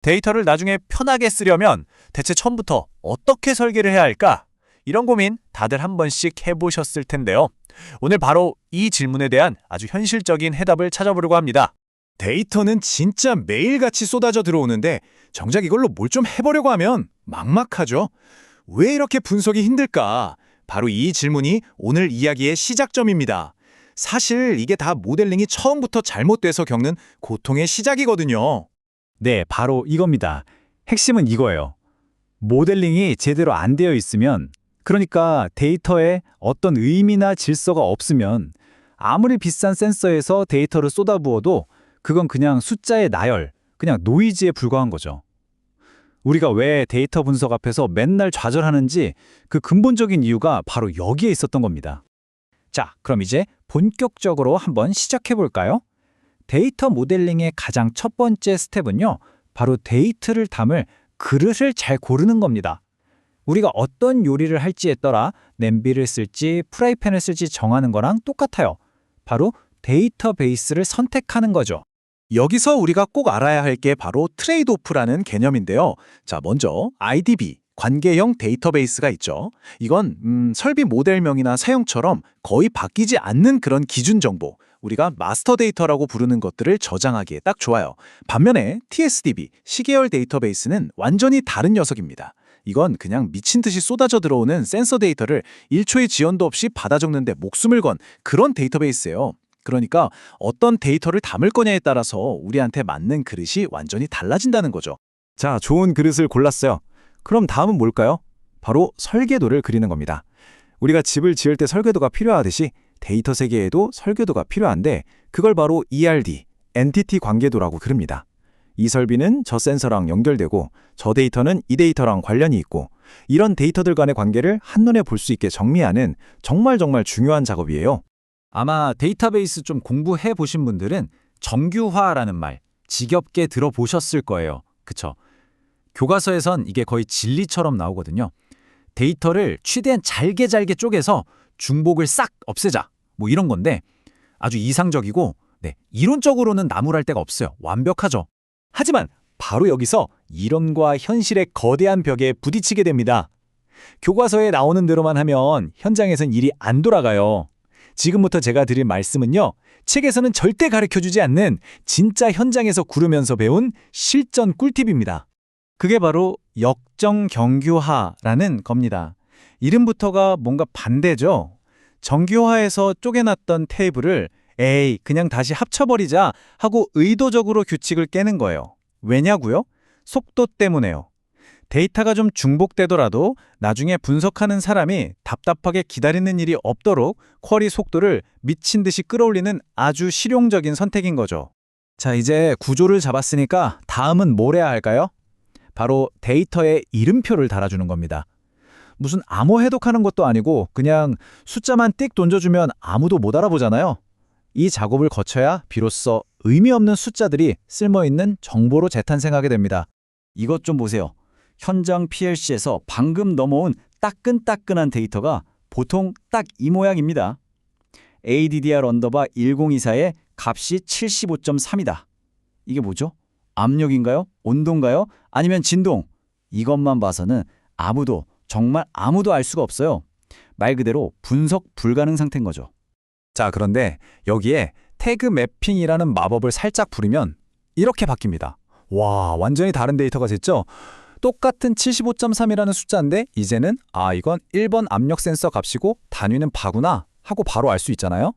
데이터를 나중에 편하게 쓰려면 대체 처음부터 어떻게 설계를 해야 할까? 이런 고민 다들 한 번씩 해보셨을 텐데요. 오늘 바로 이 질문에 대한 아주 현실적인 해답을 찾아보려고 합니다. 데이터는 진짜 매일같이 쏟아져 들어오는데 정작 이걸로 뭘 좀 해보려고 하면 막막하죠. 왜 이렇게 분석이 힘들까? 바로 이 질문이 오늘 이야기의 시작점입니다. 사실 이게 다 모델링이 처음부터 잘못돼서 겪는 고통의 시작이거든요. 네, 바로 이겁니다. 핵심은 이거예요. 모델링이 제대로 안 되어 있으면, 그러니까 데이터에 어떤 의미나 질서가 없으면 아무리 비싼 센서에서 데이터를 쏟아부어도 그건 그냥 숫자의 나열, 그냥 노이즈에 불과한 거죠. 우리가 왜 데이터 분석 앞에서 맨날 좌절하는지 그 근본적인 이유가 바로 여기에 있었던 겁니다. 자, 그럼 이제 본격적으로 한번 시작해 볼까요? 데이터 모델링의 가장 첫 번째 스텝은요, 바로 데이터를 담을 그릇을 잘 고르는 겁니다. 우리가 어떤 요리를 할지에 따라 냄비를 쓸지 프라이팬을 쓸지 정하는 거랑 똑같아요. 바로 데이터베이스를 선택하는 거죠. 여기서 우리가 꼭 알아야 할 게 바로 트레이드오프라는 개념인데요. 자, 먼저 IDB, 관계형 데이터베이스가 있죠. 이건 설비 모델명이나 사용처럼 거의 바뀌지 않는 그런 기준 정보, 우리가 마스터 데이터라고 부르는 것들을 저장하기에 딱 좋아요. 반면에 TSDB, 시계열 데이터베이스는 완전히 다른 녀석입니다. 이건 그냥 미친 듯이 쏟아져 들어오는 센서 데이터를 1초의 지연도 없이 받아 적는데 목숨을 건 그런 데이터베이스예요. 그러니까 어떤 데이터를 담을 거냐에 따라서 우리한테 맞는 그릇이 완전히 달라진다는 거죠. 자, 좋은 그릇을 골랐어요. 그럼 다음은 뭘까요? 바로 설계도를 그리는 겁니다. 우리가 집을 지을 때 설계도가 필요하듯이 데이터 세계에도 설계도가 필요한데 그걸 바로 ERD, 엔티티 관계도라고 그럽니다. 이 설비는 저 센서랑 연결되고 저 데이터는 이 데이터랑 관련이 있고 이런 데이터들 간의 관계를 한눈에 볼 수 있게 정리하는 정말 중요한 작업이에요. 아마 데이터베이스 좀 공부해 보신 분들은 정규화라는 말 지겹게 들어보셨을 거예요. 그쵸? 교과서에선 이게 거의 진리처럼 나오거든요. 데이터를 최대한 잘게 쪼개서 중복을 싹 없애자. 뭐 이런 건데 아주 이상적이고 이론적으로는 나무랄 데가 없어요. 완벽하죠. 하지만 바로 여기서 이론과 현실의 거대한 벽에 부딪히게 됩니다. 교과서에 나오는 대로만 하면 현장에선 일이 안 돌아가요. 지금부터 제가 드릴 말씀은요, 책에서는 절대 가르쳐주지 않는 진짜 현장에서 구르면서 배운 실전 꿀팁입니다. 그게 바로 역정경규화라는 겁니다. 이름부터가 뭔가 반대죠. 정규화해서 쪼개놨던 테이블을 에이, 그냥 다시 합쳐버리자 하고 의도적으로 규칙을 깨는 거예요. 왜냐고요? 속도 때문에요. 데이터가 좀 중복되더라도 나중에 분석하는 사람이 답답하게 기다리는 일이 없도록 쿼리 속도를 미친 듯이 끌어올리는 아주 실용적인 선택인 거죠. 자, 이제 구조를 잡았으니까 다음은 뭘 해야 할까요? 바로 데이터에 이름표를 달아주는 겁니다. 무슨 암호 해독하는 것도 아니고 그냥 숫자만 띡 던져주면 아무도 못 알아보잖아요. 이 작업을 거쳐야 비로소 의미 없는 숫자들이 쓸모있는 정보로 재탄생하게 됩니다. 이것 좀 보세요. 현장 PLC에서 방금 넘어온 따끈따끈한 데이터가 보통 딱 이 모양입니다. ADDR_1024의 값이 75.3이다. 이게 뭐죠? 압력인가요? 온도인가요? 아니면 진동? 이것만 봐서는 정말 아무도 알 수가 없어요. 말 그대로 분석 불가능 상태인 거죠. 자, 그런데 여기에 태그 매핑이라는 마법을 살짝 부리면 이렇게 바뀝니다. 와, 완전히 다른 데이터가 됐죠? 똑같은 75.3이라는 숫자인데 이제는 이건 1번 압력 센서 값이고 단위는 바구나 하고 바로 알 수 있잖아요.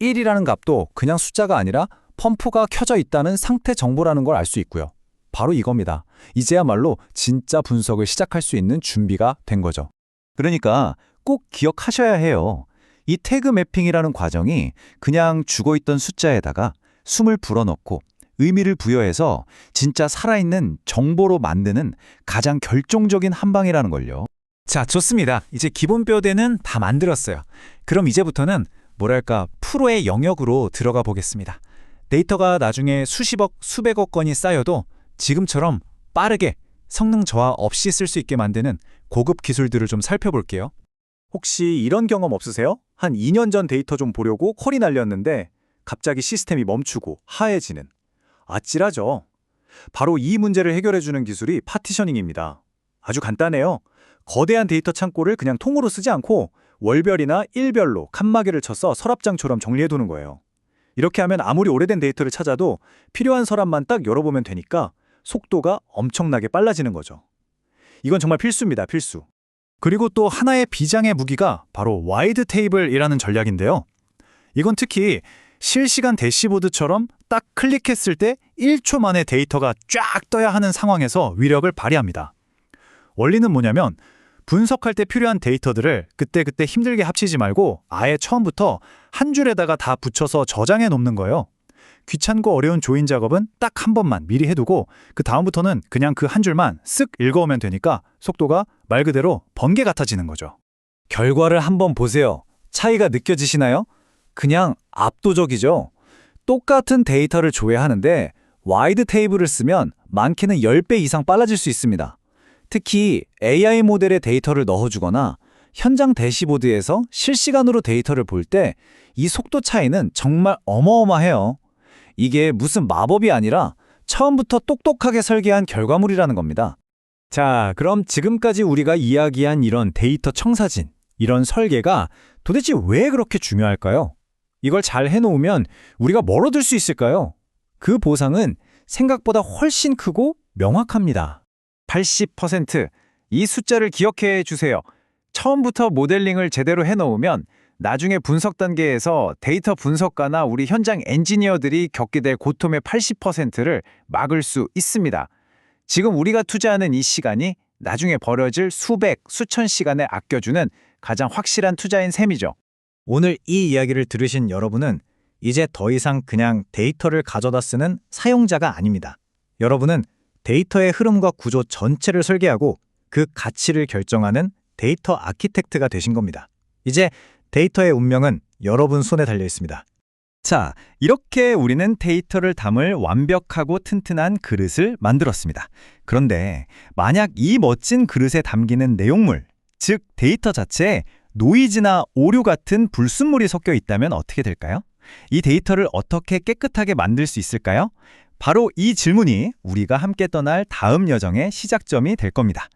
1이라는 값도 그냥 숫자가 아니라 펌프가 켜져 있다는 상태 정보라는 걸 알 수 있고요. 바로 이겁니다. 이제야말로 진짜 분석을 시작할 수 있는 준비가 된 거죠. 그러니까 꼭 기억하셔야 해요. 이 태그 매핑이라는 과정이 그냥 죽어있던 숫자에다가 숨을 불어넣고 의미를 부여해서 진짜 살아있는 정보로 만드는 가장 결정적인 한 방이라는 걸요. 자, 좋습니다. 이제 기본 뼈대는 다 만들었어요. 그럼 이제부터는 프로의 영역으로 들어가 보겠습니다. 데이터가 나중에 수십억, 수백억 건이 쌓여도 지금처럼 빠르게 성능 저하 없이 쓸 수 있게 만드는 고급 기술들을 좀 살펴볼게요. 혹시 이런 경험 없으세요? 한 2년 전 데이터 좀 보려고 콜이 날렸는데 갑자기 시스템이 멈추고 하얘지는. 아찔하죠. 바로 이 문제를 해결해주는 기술이 파티셔닝입니다. 아주 간단해요. 거대한 데이터 창고를 그냥 통으로 쓰지 않고 월별이나 일별로 칸막이를 쳐서 서랍장처럼 정리해두는 거예요. 이렇게 하면 아무리 오래된 데이터를 찾아도 필요한 서랍만 딱 열어보면 되니까 속도가 엄청나게 빨라지는 거죠. 이건 정말 필수입니다, 필수. 그리고 또 하나의 비장의 무기가 바로 와이드 테이블이라는 전략인데요. 이건 특히 실시간 대시보드처럼 딱 클릭했을 때 1초 만에 데이터가 쫙 떠야 하는 상황에서 위력을 발휘합니다. 원리는 뭐냐면 분석할 때 필요한 데이터들을 그때그때 힘들게 합치지 말고 아예 처음부터 한 줄에다가 다 붙여서 저장해 놓는 거예요. 귀찮고 어려운 조인 작업은 딱 한 번만 미리 해두고 그 다음부터는 그냥 그 한 줄만 쓱 읽어오면 되니까 속도가 말 그대로 번개 같아지는 거죠. 결과를 한번 보세요. 차이가 느껴지시나요? 그냥 압도적이죠. 똑같은 데이터를 조회하는데 와이드 테이블을 쓰면 많게는 10배 이상 빨라질 수 있습니다. 특히 AI 모델의 데이터를 넣어주거나 현장 대시보드에서 실시간으로 데이터를 볼 때 이 속도 차이는 정말 어마어마해요. 이게 무슨 마법이 아니라 처음부터 똑똑하게 설계한 결과물이라는 겁니다. 자, 그럼 지금까지 우리가 이야기한 이런 데이터 청사진, 이런 설계가 도대체 왜 그렇게 중요할까요? 이걸 잘 해놓으면 우리가 뭘 얻을 수 있을까요? 그 보상은 생각보다 훨씬 크고 명확합니다. 80%. 이 숫자를 기억해 주세요. 처음부터 모델링을 제대로 해놓으면 나중에 분석 단계에서 데이터 분석가나 우리 현장 엔지니어들이 겪게 될 고통의 80%를 막을 수 있습니다. 지금 우리가 투자하는 이 시간이 나중에 벌어질 수백, 수천 시간을 아껴주는 가장 확실한 투자인 셈이죠. 오늘 이 이야기를 들으신 여러분은 이제 더 이상 그냥 데이터를 가져다 쓰는 사용자가 아닙니다. 여러분은 데이터의 흐름과 구조 전체를 설계하고 그 가치를 결정하는 데이터 아키텍트가 되신 겁니다. 이제 데이터의 운명은 여러분 손에 달려 있습니다. 자, 이렇게 우리는 데이터를 담을 완벽하고 튼튼한 그릇을 만들었습니다. 그런데 만약 이 멋진 그릇에 담기는 내용물, 즉 데이터 자체에 노이즈나 오류 같은 불순물이 섞여 있다면 어떻게 될까요? 이 데이터를 어떻게 깨끗하게 만들 수 있을까요? 바로 이 질문이 우리가 함께 떠날 다음 여정의 시작점이 될 겁니다.